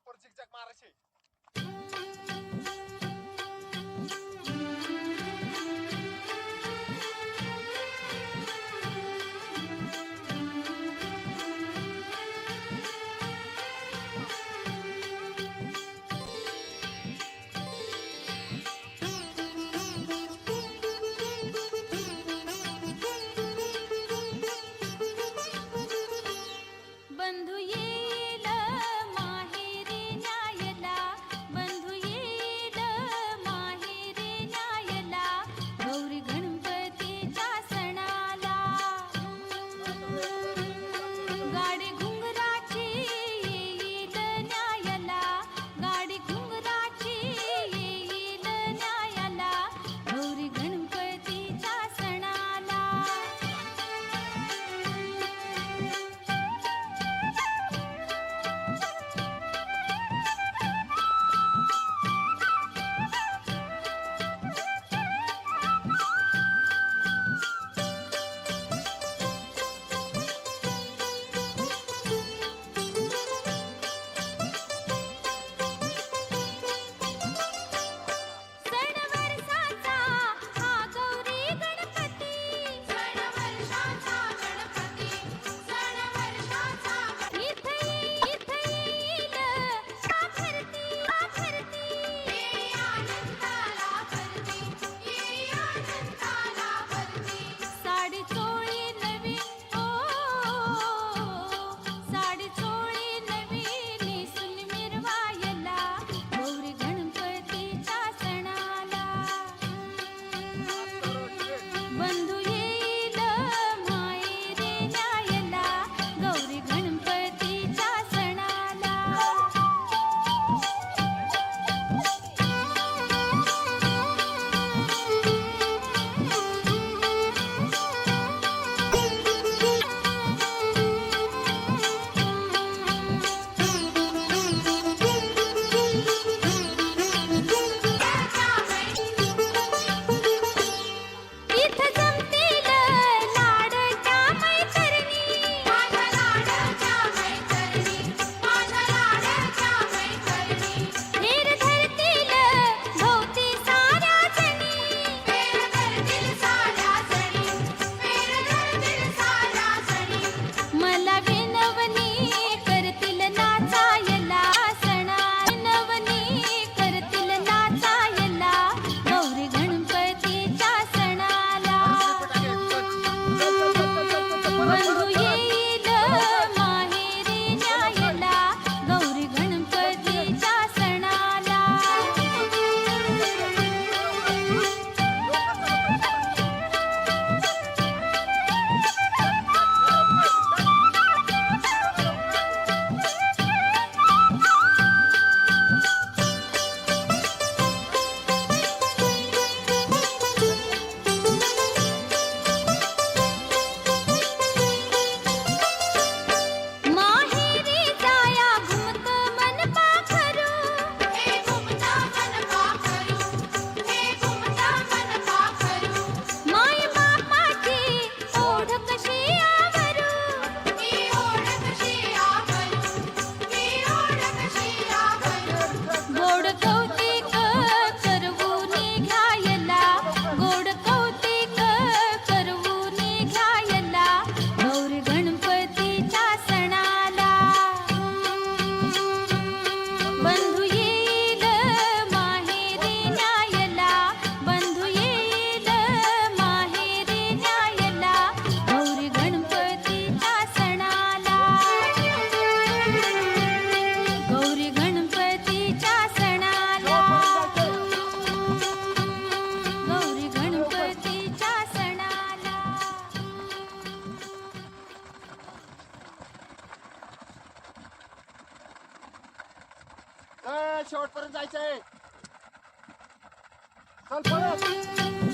Proper zigzag मारायचे. बंधू येईल माहेरी न्यायला, बंधू येईल माहेरी न्यायला, गौरी गणपतीच्या सणाला. गाडी घुंगराची येईल न्यायला, गाडी घुंगराची येईल न्यायला, गौरी गणपतीच्या सणाला. सण वर्षाचा हा गौरी गणपती, सण वर्षाचा गणपती, सण वर्षाचा इथे येईल आफरती, आफरती ये आनंदाला भरती, ये आनंदाला भरती. साडी चोळी नवी ओ, साडी चोळी नवी नेसून मिरवायला, गौरी गणपतीच्या सणाला. बंधू येईल माहेरी न्यायला, गौरी गणपतीच्या सणाला. इथं जमतील लाडक्या मैत्रिणी, माझ्या लाडक्या मैत्रिणी, माझ्या लाडक्या मैत्रिणी. हेर धरतील भोवती साऱ्या जणी, हेर धरतील साऱ्या जणी, हेर धरतील साऱ्या जणी. मला विनवणी करतील नाचायला सणा, विनवणी करतील नाचायला, गौरी गणपतीच्या सणाला. बंधू येईल माहेरी न्यायला, गौरी गणपतीच्या सणाला. माहेरी जाया घुमत मन पाखरू, हे घुमत मन पाखरू, हे घुमत मन पाखरू. माय बापाची ओढ कशी आवरू, ही ओढ कशी आवरू, ही ओढ कशी आवरू. गोड कौतिक करवून घ्यायला, गोड कौतिक करवून घ्यायला, गौरी गणपतीच्या सणाला. बंधू येईल माहेरी न्यायला, बंधू येईल माहेरी न्यायला, गौरी गणपतीच्या सणाला. गौरी गणपतीच्या सणाला, गौरी गणपतीच्या सणाला. शेवटपर्यंत जायचंय. चल पळत.